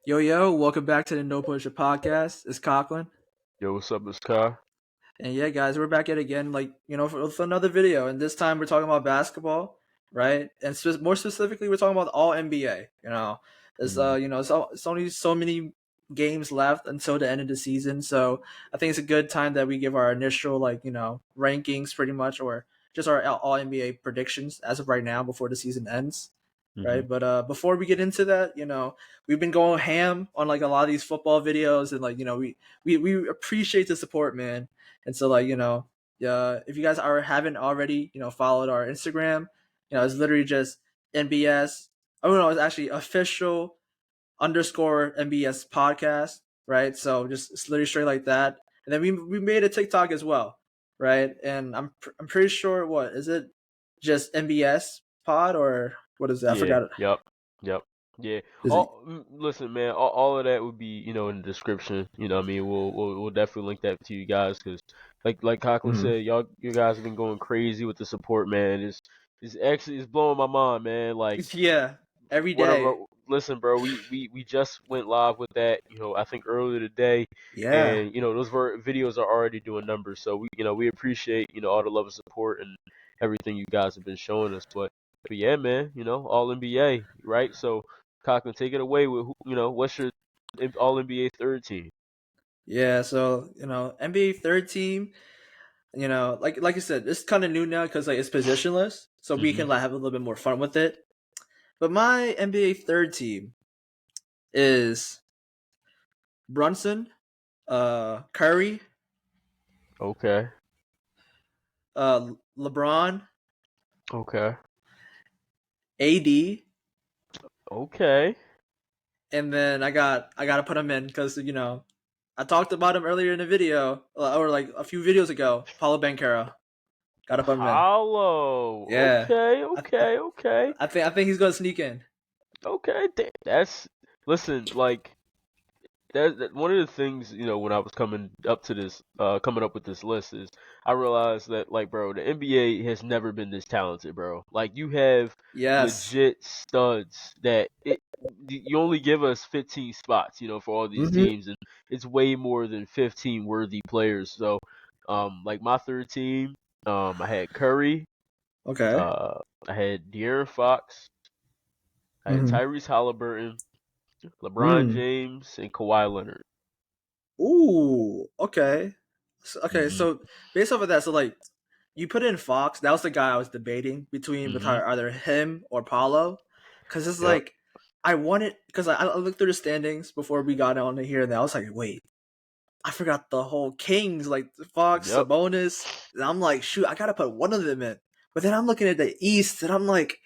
Yo, welcome back to the No Pusher podcast. It's Coughlin. Yo, what's up, Miss Kai? And yeah, guys, we're back yet again, for another video. And this time we're talking about basketball, right? And more specifically, we're talking about all NBA. Mm-hmm. It's only so many games left until the end of the season. So I think it's a good time that we give our initial, rankings pretty much, or just our all NBA predictions as of right now before the season ends. Mm-hmm. Right. But before we get into that, we've been going ham on like a lot of these football videos, and we appreciate the support, man. And so if you guys haven't already, followed our Instagram, it's literally just NBS. Oh no, it's actually official underscore NBS podcast, right? So just it's literally straight like that. And then we made a TikTok as well, right? And I'm pretty sure, what is it, just NBS pod, or what is it? I Yeah, forgot. yep, yeah. Is it? Listen, man, all of that would be, in the description. What I mean, we'll definitely link that to you guys because, like Cochran Mhm. said, you guys have been going crazy with the support, man. It's blowing my mind, man. Like Yeah, every one of day. our listen, bro, we just went live with that, I think earlier today, Yeah. and those videos are already doing numbers. So we appreciate all the love and support and everything you guys have been showing us. But yeah, man, all NBA, right? So Cochran, take it away with what's your all NBA third team? Yeah, so NBA third team, like you said, it's kind of new now because like it's positionless, so we Mm-hmm. can like have a little bit more fun with it. But my NBA third team is Brunson, Curry, Okay. LeBron, Okay. AD, Okay. and then I gotta put him in because I talked about him earlier in the video, or like a few videos ago. Paulo Banchero, gotta put him in. Paulo. Yeah, Okay. I, I, Okay. Okay. I think he's gonna sneak in. Okay. That's listen. Like that one of the things, when I was coming up with this list is I realized that, like, bro, the NBA has never been this talented, bro. Like, you have Yes. legit studs that you only give us 15 spots, for all these Mm-hmm. teams, and it's way more than 15 worthy players. So, like my third team, I had Curry, Okay. uh, I had De'Aaron Fox, I had Mm-hmm. Tyrese Halliburton, LeBron Mm. James, and Kawhi Leonard. Ooh. Okay. Hmm. So based off of that, so like you put in Fox. That was the guy I was debating between Hmm. either him or Paulo, because it's Yep. like I wanted, because I looked through the standings before we got on here, and I was like, wait, I forgot the whole Kings, like Fox, Yep. Sabonis. And I'm like, shoot, I gotta put one of them in. But then I'm looking at the East, and I'm like,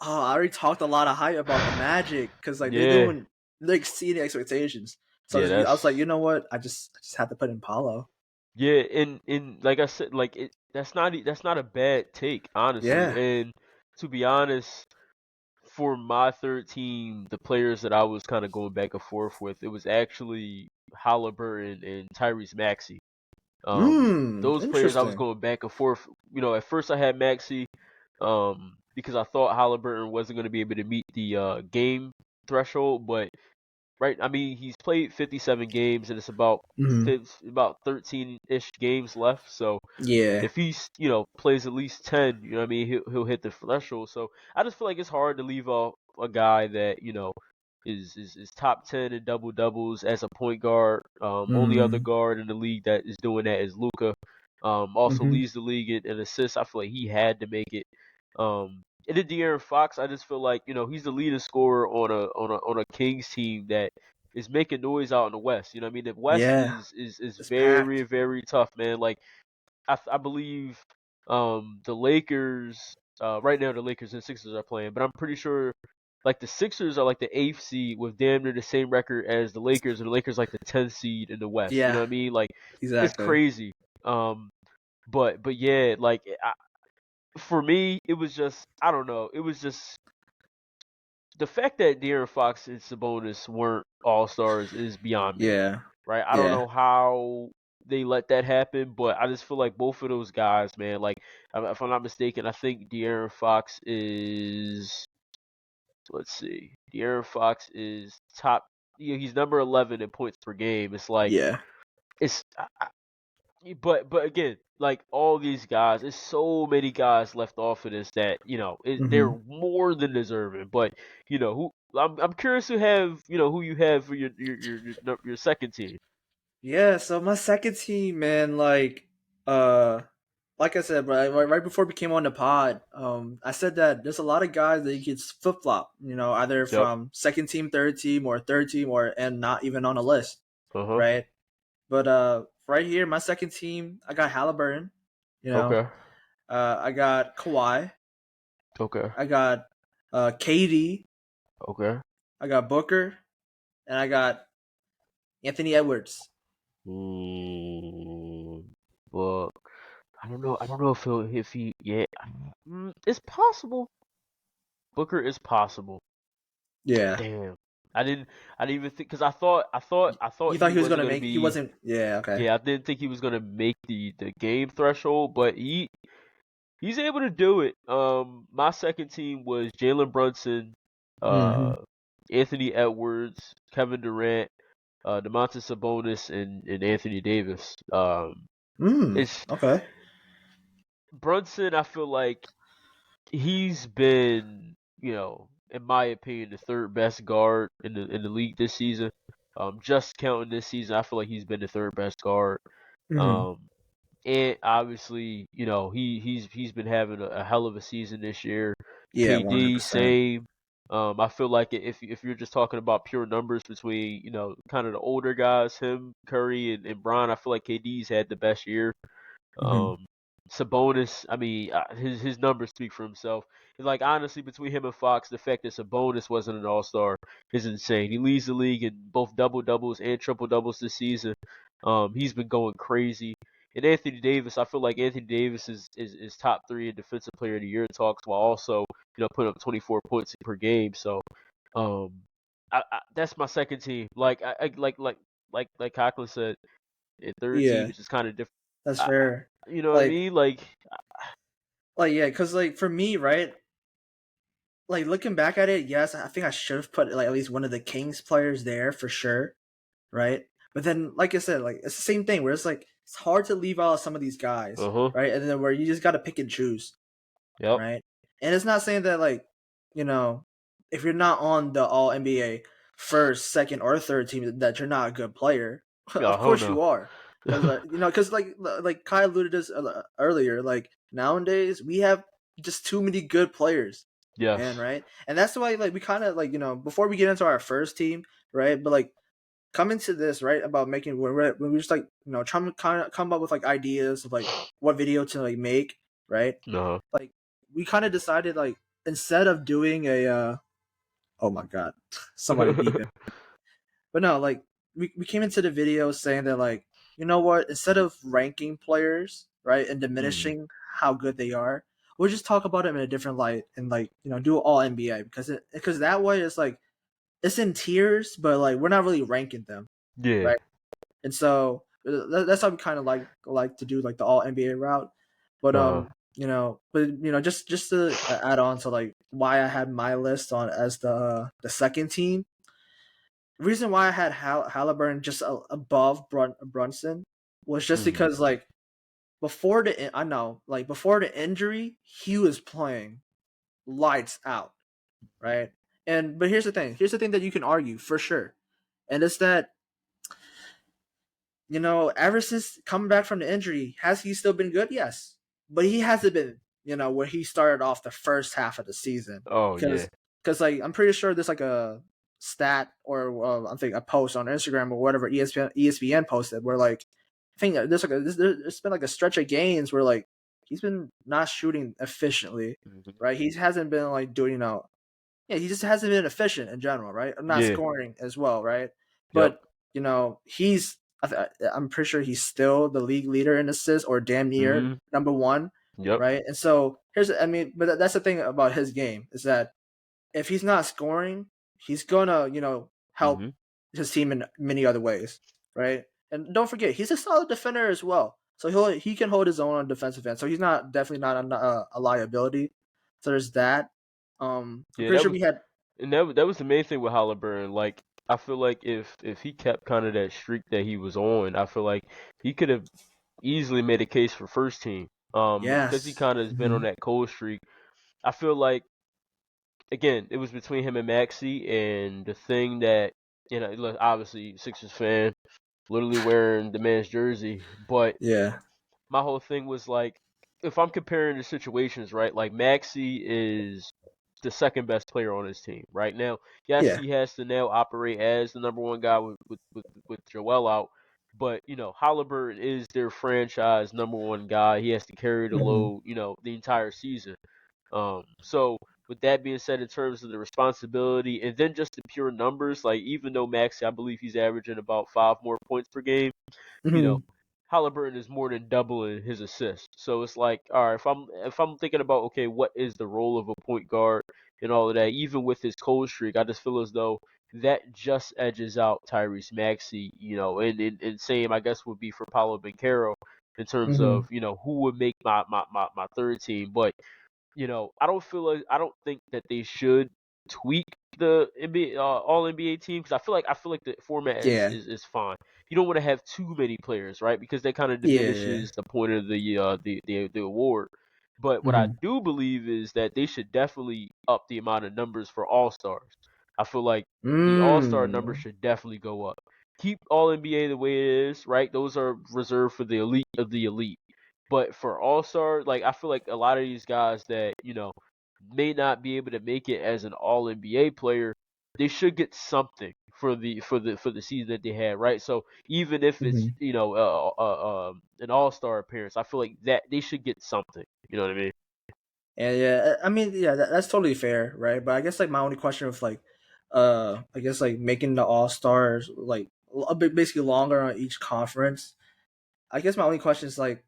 oh, I already talked a lot of hype about the Magic because like Yeah. they're exceeding expectations. So Yeah, I was like, that's you know what? I just had to put in Paulo. yeah, and like I said, like that's not a bad take, honestly. Yeah. And to be honest, for my third team, the players that I was kind of going back and forth with, it was actually Halliburton and Tyrese Maxey. Those players I was Interesting. going back and forth. At first I had Maxey, because I thought Halliburton wasn't going to be able to meet the game threshold, but right? I mean, he's played 57 games and it's Hmm. about 13-ish games left. So Yeah. if he's, plays at least 10, you know what I mean, he'll hit the threshold. So I just feel like it's hard to leave off a guy that, is top 10 in double doubles as a point guard. Only other Mm. guard in the league that is doing that is Luca. Also Hmm. leads the league in assists. I feel like he had to make it. And then De'Aaron Fox, I just feel like he's the leading scorer on a Kings team that is making noise out in the West. You know what I mean? The West Yeah. is It's very packed. very tough, man. Like I believe the Lakers right now the Lakers and Sixers are playing, but I'm pretty sure like the Sixers are like the eighth seed with damn near the same record as the Lakers, and the Lakers like the 10th seed in the West. You know Yeah. what I mean? Like it's Exactly. crazy. Um, but yeah, like for me, it was just I don't know. It was just the fact that De'Aaron Fox and Sabonis weren't all stars is beyond me, Yeah. right? I don't Yeah. know how they let that happen, but I just feel like both of those guys, man. Like if I'm not mistaken, I think De'Aaron Fox is let's see, De'Aaron Fox is top he's number 11 in points per game. It's like Yeah. it's but again, like all these guys, there's so many guys left off of this that they're Hmm. more than deserving. But who I'm curious to have who you have for your second team. Yeah, so my second team, man, like I said, right before we came on the pod, I said that there's a lot of guys that you could flip flop, either Yep. from second team, third team, or and not even on a list, Uh huh. right? But right here, my second team, I got Halliburton, you know, Okay. I got Kawhi, Okay. I got KD, Okay. I got Booker, and I got Anthony Edwards. Mm, but I don't know. I don't know if he yeah. It's possible. Booker is possible. Yeah, Damn. I didn't. I didn't even think because I thought you thought he he was wasn't gonna gonna make? He be. wasn't. Yeah, okay. Yeah, I didn't think he was gonna make the game threshold, but he's able to do it. My second team was Jalen Brunson, Mm-hmm. uh, Anthony Edwards, Kevin Durant, Domantas Sabonis, and Anthony Davis. It's Okay. Brunson. I feel like he's been, in my opinion, the third best guard in the league this season. Just counting this season, I feel like he's been the third best guard. Mm-hmm. Um, and obviously, he's been having a hell of a season this year. Yeah, KD 100%. same. I feel like if you're just talking about pure numbers between kind of the older guys, him, Curry, and Bron, I feel like KD's had the best year. Mm-hmm. Um, Sabonis, I mean, his numbers speak for himself. And like honestly, between him and Fox, the fact that Sabonis wasn't an All Star is insane. He leads the league in both double doubles and triple doubles this season. He's been going crazy. And Anthony Davis, I feel like Anthony Davis is top three in Defensive Player of the Year talks, while also putting up 24 points per game. So, that's my second team. Like Conklin said, and third team Yeah, is just kind of different. that's I, fair. you know what I Like, mean? Like, yeah, because like for me, right? Like looking back at it, yes, I think I should have put like at least one of the Kings players there for sure, right? But then, like I said, like it's the same thing where it's like it's hard to leave out some of these guys, huh, right? And then where you just got to pick and choose, yep, right? And it's not saying that like you know if you're not on the All NBA first, second, or third team that you're not a good player. yeah, Of hell course no, you are, because because like Kai alluded to this earlier. Like nowadays we have just too many good players, yes, man. Right, and that's why like we kind of like before we get into our first team, right? But like coming to this right about making when we just like trying to kind of come up with like ideas of like what video to like make, right? no, Like we kind of decided like instead of doing a oh my god somebody beeping, but no, like we came into the video saying that like you know what, instead of ranking players right and mm, diminishing how good they are, we'll just talk about them in a different light and like do all NBA because that way it's like it's in tiers but like we're not really ranking them, yeah, right? And so that's how we kind of like to do like the all NBA route. But uh, just to add on to like why I had my list on as the second team. The reason why I had Halliburton just above Brunson was just mm, because like I know like before the injury he was playing lights out, right? And but here's the thing. Here's the thing that you can argue for sure, and it's that ever since coming back from the injury, has he still been good? Yes, but he hasn't been, where he started off the first half of the season oh yeah, because like I'm pretty sure there's like a stat or I think a post on Instagram or whatever ESPN posted where like I think there's been like a stretch of games where like he's been not shooting efficiently, hmm, right? He hasn't been like doing yeah, he just hasn't been efficient in general, right? I'm not yeah, scoring as well, right? yep, But he's I'm pretty sure he's still the league leader in assists or damn near hmm, number one, yep, right? And so but that's the thing about his game is that if he's not scoring, he's gonna help hmm, his team in many other ways, right? And don't forget, he's a solid defender as well, so he can hold his own on defensive end. So he's not definitely not a liability. So there's that. I'm yeah. pretty sure we had That was the main thing with Halliburton. Like I feel like if he kept kind of that streak that he was on, I feel like he could have easily made a case for first team. But because he Yes. kind of has been on that cold streak, I feel like again it was between him and Maxey, and the thing that look, obviously Sixers fan, literally wearing the man's jersey, but Yeah. my whole thing was like, if I'm comparing the situations, right? Like Maxey is the second best player on his team right now. Yes, Yeah. he has to now operate as the number one guy with Joel out, but Halliburton is their franchise number one guy. He has to carry the Hmm. load, the entire season. So with that being said, in terms of the responsibility and then just the pure numbers, like even though Maxey, I believe he's averaging about 5 more points per game, you know, Hmm. Halliburton is more than doubling his assists. So it's like, all right, if I'm thinking about okay, what is the role of a point guard and all of that, even with his cold streak, I just feel as though that just edges out Tyrese Maxey, and same I guess would be for Paulo Banchero in terms of, Hmm. who would make my third team. But I don't think that they should tweak the NBA all NBA team because I feel like the format is Yeah. is, is fine. You don't want to have too many players, right? Because that kind of Yeah. diminishes the point of the award. But what I Hmm. do believe is that they should definitely up the amount of numbers for All Stars. I feel like the All Star numbers Mm. should definitely go up. Keep All NBA the way it is, right? Those are reserved for the elite of the elite. But for All Star, like I feel like a lot of these guys that may not be able to make it as an All NBA player, they should get something for the season that they had, right? So even if it's Hmm. an All Star appearance, I feel like that they should get something. You know what I mean? And yeah, I mean, yeah, that's totally fair, right? But I guess like my only question of like, I guess like making the All Stars like a bit basically longer on each conference. I guess my only question is like,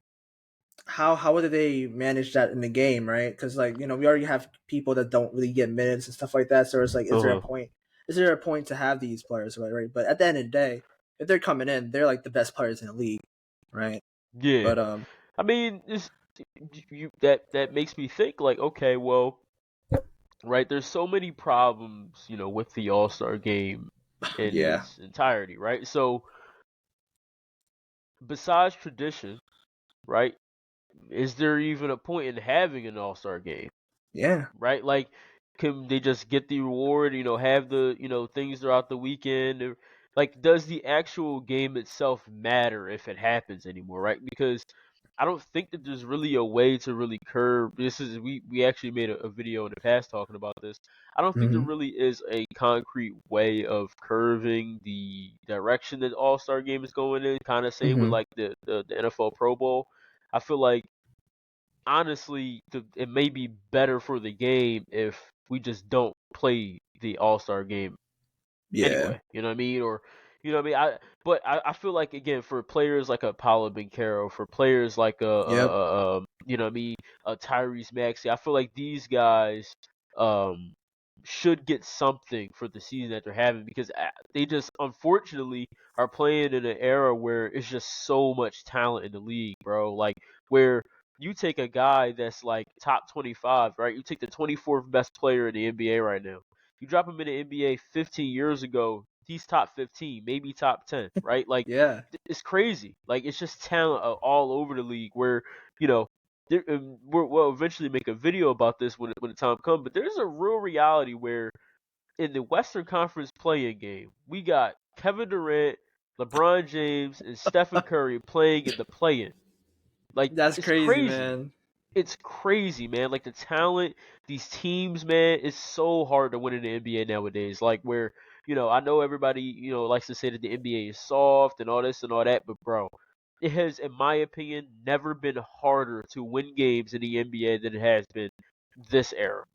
how would they manage that in the game, right? Because like we already have people that don't really get minutes and stuff like that. So it's like, is Uh there a huh. point? Is there a point to have these players, right? But at the end of the day, if they're coming in, they're like the best players in the league, right? Yeah. But I mean, that makes me think like, okay, well, right? There's so many problems, with the All Star game in yeah, its entirety, right? So besides tradition, right? Is there even a point in having an All Star game, yeah, right? Like, can they just get the reward, have the, things throughout the weekend? Like, does the actual game itself matter if it happens anymore, right? Because I don't think that there's really a way to really curb this. We actually made a video in the past talking about this. I don't think there hmm, really is a concrete way of curving the direction that All Star game is going in. Kind of same with hmm, like the NFL Pro Bowl. I feel like honestly, it may be better for the game if we just don't play the All Star game yeah, anyway. You know what I mean? Or what I mean? But I feel like again for players like a Paulo Banchero, for players like yep, what I mean, a Tyrese Maxey, I feel like these guys um should get something for the season that they're having because they just unfortunately are playing in an era where it's just so much talent in the league, bro. Like where you take a guy that's like top 25, right? You take the 24th best player in the NBA right now. You drop him in the NBA 15 years ago, he's top 15, maybe top 10, right? Like yeah, it's crazy. Like it's just talent all over the league. Where you know we'll eventually make a video about this when the time comes. But there's a real reality where in the Western Conference play-in game, we got Kevin Durant, LeBron James, and Stephen Curry playing in the play-in. Like that's it's crazy, crazy. man. It's crazy, man. Like the talent, these teams, man, it's so hard to win in the NBA nowadays. Like where, I know everybody, likes to say that the NBA is soft and all this and all that, but bro, it has, in my opinion, never been harder to win games in the NBA than it has been this era.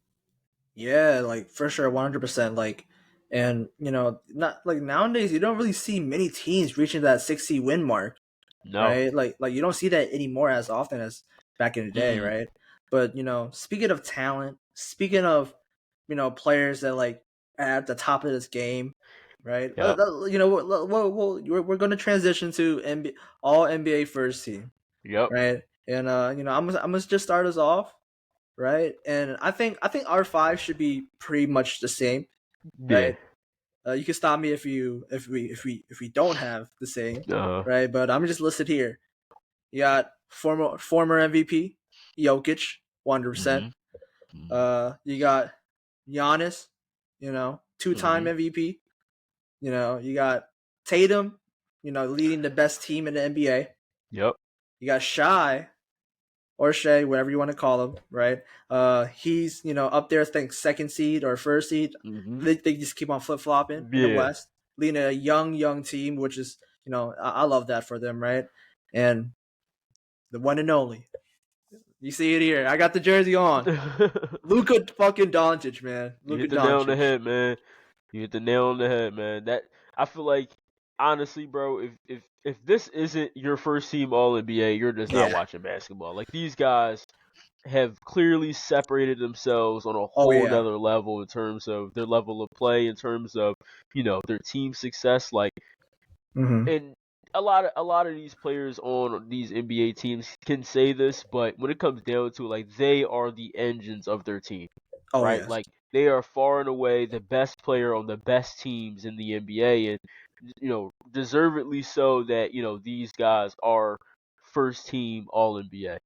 Yeah, like for sure, 100%. Like, and not like nowadays, you don't really see many teams reaching that 60 win mark, No. right? Like you don't see that anymore as often as back in the day, Mm-mm. right? But speaking of talent, speaking of players that like are at the top of this game, right? Yep. We're going to transition to all NBA first team, Yep. right? And I'm gonna just start us off, right? And I think our five should be pretty much the same, Yeah. right? You can stop me if we don't have the same, Uh, right? But I'm just listed here. You got former MVP Jokic, 100%. mhm, mhm, You got Giannis, 2-time mhm. MVP. You got Tatum, leading the best team in the NBA. Yep. You got Shy or Shea, whatever you want to call him, right? He's up there, I think second seed or first seed. Mhm. They just keep on flip flopping in the Yeah. West, leading a young team, which is I love that for them, right? And the one and only, you see it here. I got the jersey on. Luka fucking Doncic, man. You Luka hit the nail on the Doncic. head, man. You hit the nail on the head, man. That I feel like honestly, bro, if this isn't your first team All NBA, you're just not Yeah. watching basketball. Like these guys have clearly separated themselves on a Oh whole yeah. nother level in terms of their level of play, in terms of, their team success. Like, Mm-hmm. and a lot of these players on these NBA teams can say this, but when it comes down to it, like they are the engines of their team, Oh right? yes. Like they are far and away the best player on the best teams in the NBA, and deservedly so that these guys are first team All NBA.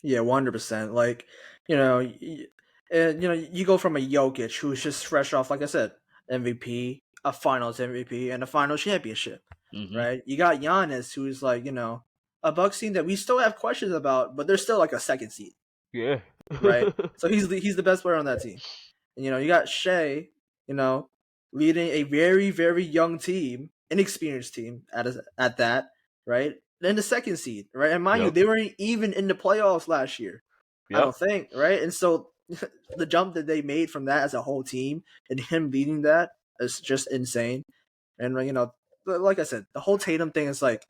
Yeah, 100%. Like, and you go from a Jokic who's just fresh off, like I said, MVP, a Finals MVP, and a Final championship, Hmm. right? You got Giannis, who's like, a Bucks team that we still have questions about, but they're still like a second seed, Yeah. right? So he's the best player on that team. And, you got Shea, you know, leading a very very young team, inexperienced team at that, right? Then the second seed, right? And mind you, Yep. they weren't even in the playoffs last year. I Yep. don't think, right? And so the jump that they made from that as a whole team and him leading that is just insane. And like I said, the whole Tatum thing is like,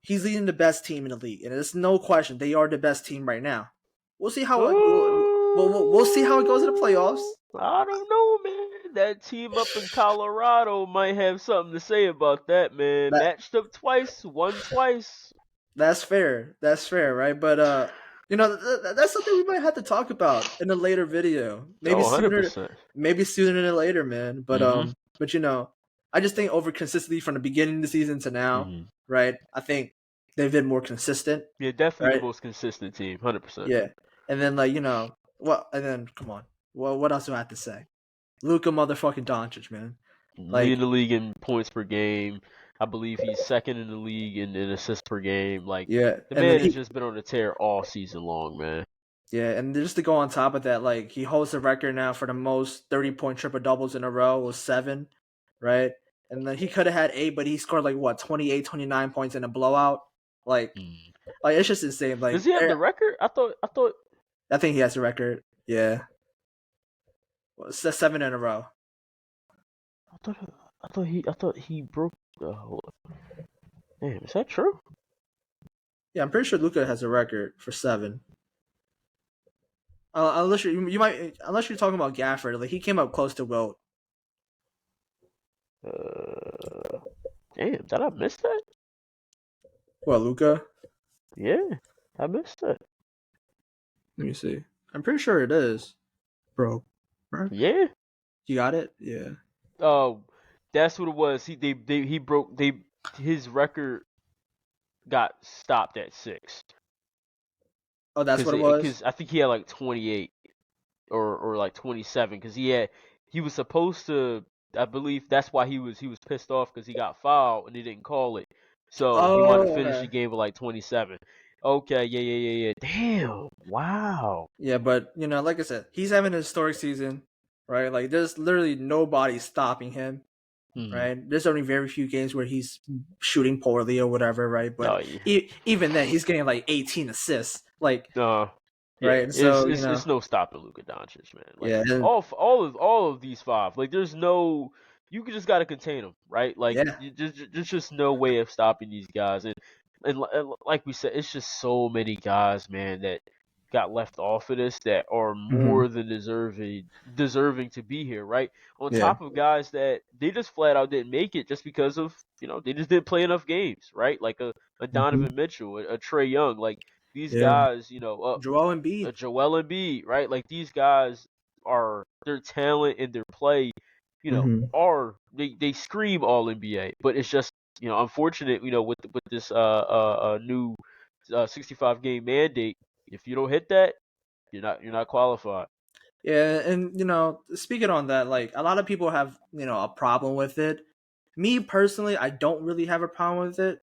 he's leading the best team in the league, and there's no question they are the best team right now. We'll see how we'll see how it goes in the playoffs. I don't know, man. That team up in Colorado might have something to say about that, man. That Matched up twice, won twice. that's fair. That's fair, right? But that's something we might have to talk about in a later video. Oh, Maybe sooner, 100%. maybe sooner than later, man. But Mm-hmm. I just think over consistency from the beginning of the season to now, Mm-hmm. right? I think they've been more consistent, Yeah, definitely the right? most consistent team, 100%. Yeah, and then and then come on, well, what else do I have to say? Luka motherfucking Doncic, man. Leading Like, the league in points per game. I believe he's second in the league in assists per game. Like, yeah, the and then man has just been on a tear all season long, man. yeah, and just to go on top of that, like he holds the record now for the most 30-point triple doubles in a row with 7, right? And then he could have had 8, but he scored like what 28, 29 points in a blowout. Like, Mm. like it's just insane. Does Like, he have the record? I thought I think he has the record. Yeah, well, it's 7 in a row. I thought I thought he broke. Hold on. Damn, is that true? Yeah, I'm pretty sure Luca has a record for 7. Unless you're talking about Gafford, like he came up close to Wilt. Uh, Damn, did I miss that? Well, Luca. Yeah, I missed that. Let me see. I'm pretty sure it is, bro. Right? Yeah. You got it? Yeah. Oh, that's what it was. He broke his record got stopped at 6 Oh, that's because what it was. I think he had like 28 or like 27 because he was supposed to. I believe that's why he was pissed off because he got fouled and he didn't call it. So he wanted to Oh, finish the okay. game with like 27. Okay, yeah. Damn, wow. Yeah, but like I said, he's having a historic season, right? Like there's literally nobody stopping him, Hmm. right? There's only very few games where he's shooting poorly or whatever, right? But Oh yeah. even then, he's getting like 18 assists, like, Yeah, right? And it's so it's it's no stopping Luka Doncic, man. Like yeah, and, all of these five, like there's no, you just got to contain them, right? Like yeah. there's just no way of stopping these guys, and like we said, it's just so many guys, man, that got left off of this that are Hmm. more than deserving to be here, right? On Yeah. top of guys that they just flat out didn't make it just because of they just didn't play enough games, right? Like a Hmm. Donovan Mitchell, a Trey Young, like these Yeah. guys, Joel Embiid. Joel Embiid, right? Like these guys are their talent and their play, Mm-hmm. are they scream all NBA, but it's just unfortunate with this new 65 game mandate. If you don't hit that, you're not qualified. Yeah, and speaking on that, like a lot of people have a problem with it. Me personally, I don't really have a problem with it,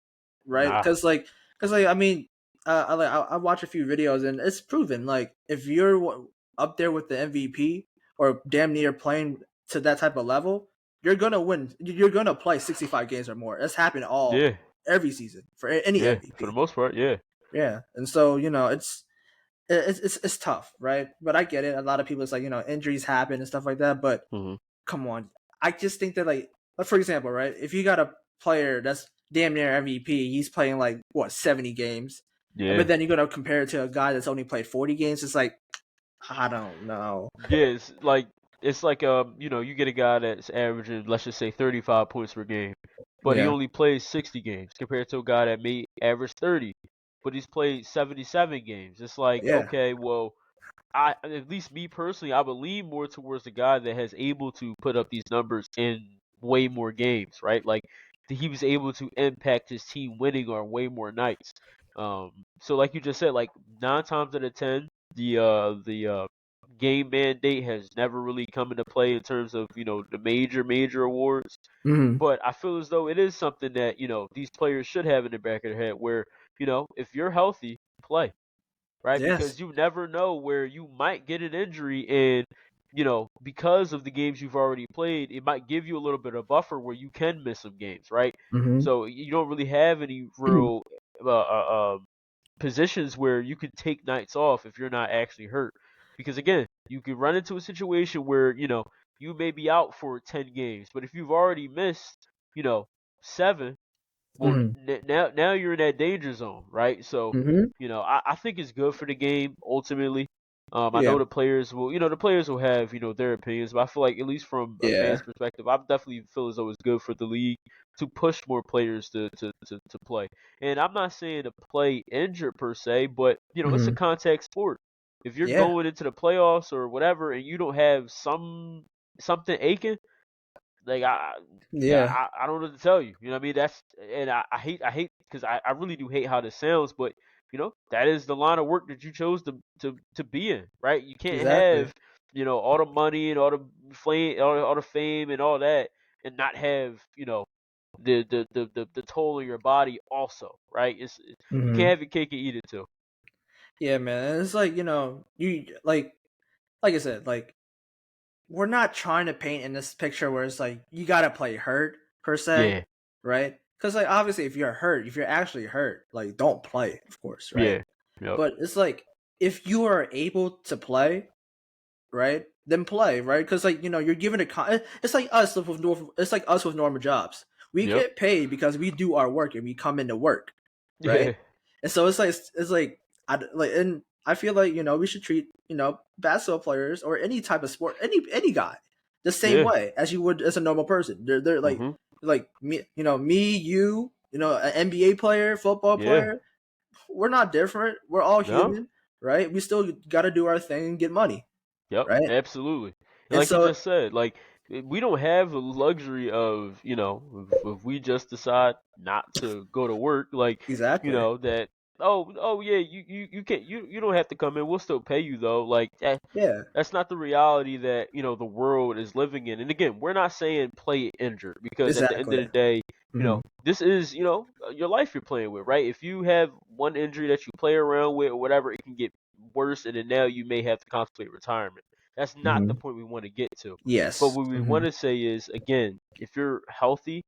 right? Nah. Because I mean, I watch a few videos and it's proven like if you're up there with the MVP or damn near playing to that type of level, you're gonna win. You're gonna play 65 games or more. That's happened Yeah. every season for any Yeah. For the MVP. most part, yeah. Yeah, and so it's tough, right? But I get it. A lot of people, it's like injuries happen and stuff like that. But Hmm. come on, I just think that like for example, right? If you got a player that's damn near MVP, he's playing like what 70 games, but Yeah. then you're gonna compare it to a guy that's only played 40 games. It's like I don't know. Yeah, it's like you get a guy that's averaging, let's just say, 35 points per game, but he Yeah, only plays 60 games compared to a guy that may average 30, but he's played 77 games. It's like, yeah, okay, well, at least me personally, I would lean more towards the guy that has able to put up these numbers in way more games, right? Like he was able to impact his team winning on way more nights. So like you just said, like 9 times out of 10, the game mandate has never really come into play in terms of the major awards. mm-hmm. But I feel as though it is something that these players should have in the back of their head, where if you're healthy, play, right? Yes, Because you never know where you might get an injury, and because of the games you've already played, it might give you a little bit of buffer where you can miss some games, right? mm-hmm. So you don't really have any real positions where you could take nights off if you're not actually hurt. Because again, you could run into a situation where you may be out for 10 games, but if you've already missed, you know, 7, well, Mm-hmm. now you're in that danger zone, right? So, Mm-hmm. I think it's good for the game ultimately. I Yeah, know the players will have their opinions, but I feel like at least from a yeah, fan's perspective, I definitely feel as though it's good for the league to push more players to play. And I'm not saying to play injured per se, but it's a mm-hmm. contact sport. If you're Yeah, going into the playoffs or whatever, and you don't have something aching, like yeah, I don't know what to tell you. You know what I mean? And I hate because I really do hate how this sounds, but that is the line of work that you chose to be in, right? You can't exactly. have all the money and all the flame, all the fame and all that, and not have the toll on your body also, right? You can't Mm-hmm. have your cake and eat it too. Yeah, man. And it's like you like I said, like we're not trying to paint in this picture where it's like you gotta play hurt per se, Yeah, right? Because like obviously, if you're hurt, if you're actually hurt, like don't play, of course, right? yeah, yep, But it's like if you are able to play, right, then play, right? Because like you're given it's like us with it's like us with normal jobs. We yep, get paid because we do our work and we come into work, right? yeah, And so it's like and I feel like we should treat basketball players or any type of sport any guy the same yeah. way as you would as a normal person. They're Mhm. like me, me, you, an NBA player, football Yeah. player. We're not different. We're all No. human, right? We still got to do our thing and get money, Yep, right? absolutely. And And like you so just said, like we don't have the luxury of, if we just decide not to go to work, like, exactly, that oh yeah, you can't you don't have to come in. We'll still pay you though. Like yeah, that's not the reality that, the world is living in. And again, we're not saying play injured because at the end of exactly. the day, Hmm. this is, your life you're playing with, right? If you have one injury that you play around with or whatever, it can get worse, and then now you may have to contemplate retirement. That's not the Hmm. point we want to get to. But Yes. what we Hmm. want to say is, again, if you're healthy,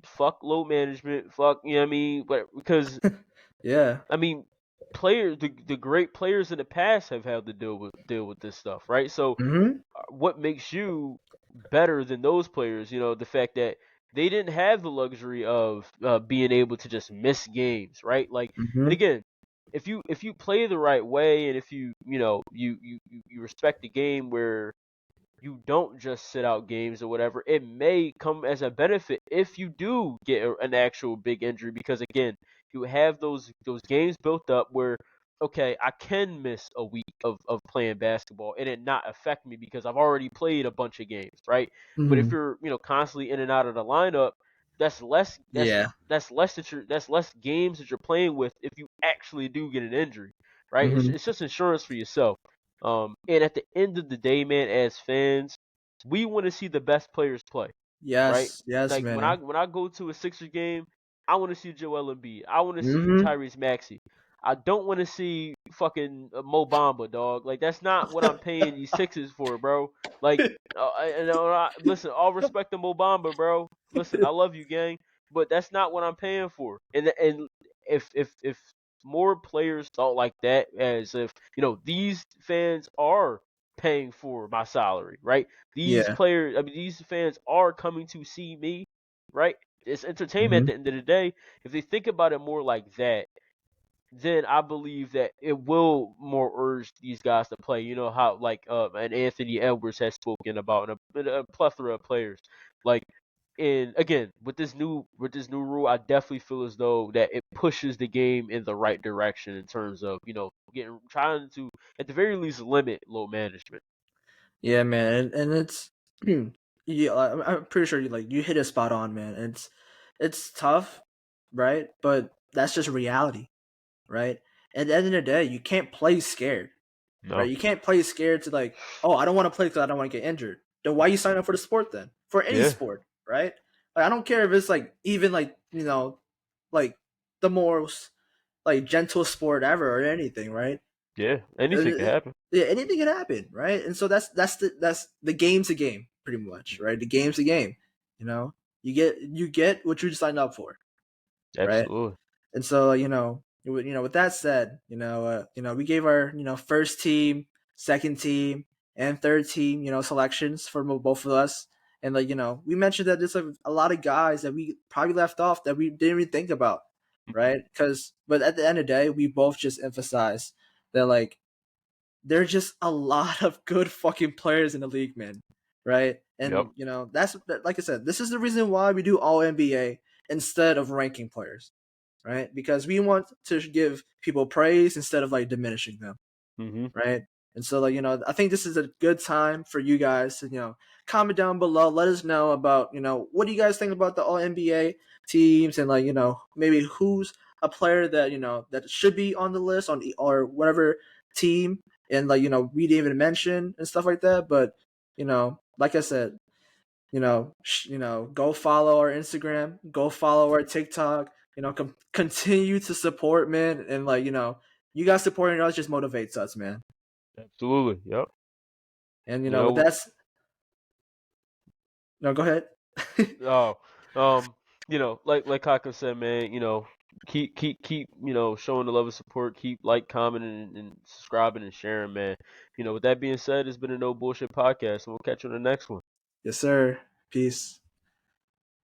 fuck load management, fuck, you know what I mean? But because Yeah. I mean, the great players in the past have had to deal with this stuff, right? So Hmm. what makes you better than those players? The fact that they didn't have the luxury of being able to just miss games, right? Like, and Hmm. again, if you play the right way, and if you respect the game where you don't just sit out games or whatever, it may come as a benefit if you do get an actual big injury, because again, you have those games built up where, okay, I can miss a week of playing basketball and it not affect me because I've already played a bunch of games, right? But if Hmm. you're, constantly in and out of the lineup, that's less Yeah. that's less games that you're playing with if you actually do get an injury, right? It's Hmm. it's just insurance for yourself. And at the end of the day, man, as fans, we want to see the best players play, right? Yes. Yes, Like when I man. when I go to a Sixers game, I want to see Joel Embiid. I want to see Hmm. Tyrese Maxey. I don't want to see fucking Mo Bamba, dog. Like that's not what I'm paying these Sixers for, bro. Like, listen, all respect to Mo Bamba, bro. Listen, I love you, gang, but that's not what I'm paying for. And if more players thought like that, as if these fans are paying for my salary, right? These Yeah. players, I mean, these fans are coming to see me, right? It's entertainment at Hmm. the end of the day. If they think about it more like that, then I believe that it will more urge these guys to play. You know how like and Anthony Edwards has spoken about and a plethora of players. Like, and again with this new rule, I definitely feel as though that it pushes the game in the right direction in terms of getting trying to at the very least limit load management. Yeah, man, and it's yeah, I'm pretty sure you hit a spot on, man. It's tough, right? But that's just reality, right? At the end of the day, you can't play scared, right? No. You can't play scared to like, oh, I don't want to play because I don't want to get injured. Then why you sign up for the sport then? For any Yeah. sport, right? Like, I don't care if it's like even like like the most like gentle sport ever or anything, right? Yeah. Anything can Uh, happen. yeah, anything can happen, right? And so that's the game's a game, pretty much, right? The game's a game. You know, you get what you signed up for, right? Absolutely. And so with that said, we gave our first team, second team, and third team selections for both of us, and we mentioned that there's a lot of guys that we probably left off that we didn't even think about, Mhm. right? But at the end of the day, we both just emphasized that there's just a lot of good fucking players in the league, man. Right? Yep. And that's like I said, this is the reason why we do all NBA instead of ranking players, right? Because we want to give people praise instead of like diminishing them, Mhm. right? And so I think this is a good time for you guys to comment down below. Let us know about what do you guys think about the all NBA teams, and maybe who's a player that that should be on the list or whatever team, and we didn't even mention and stuff like that. But like I said, go follow our Instagram, go follow our TikTok. Continue to support, man, and you guys supporting us just motivates us, man. Absolutely. Yep. And You with know, that's no, go ahead. Oh, um, like Kaka said, man, keep, showing the love and support, keep commenting, and subscribing and sharing, man. With that being said, it's been a No Bullshit podcast, and we'll catch you on the next one. Yes, sir. Peace.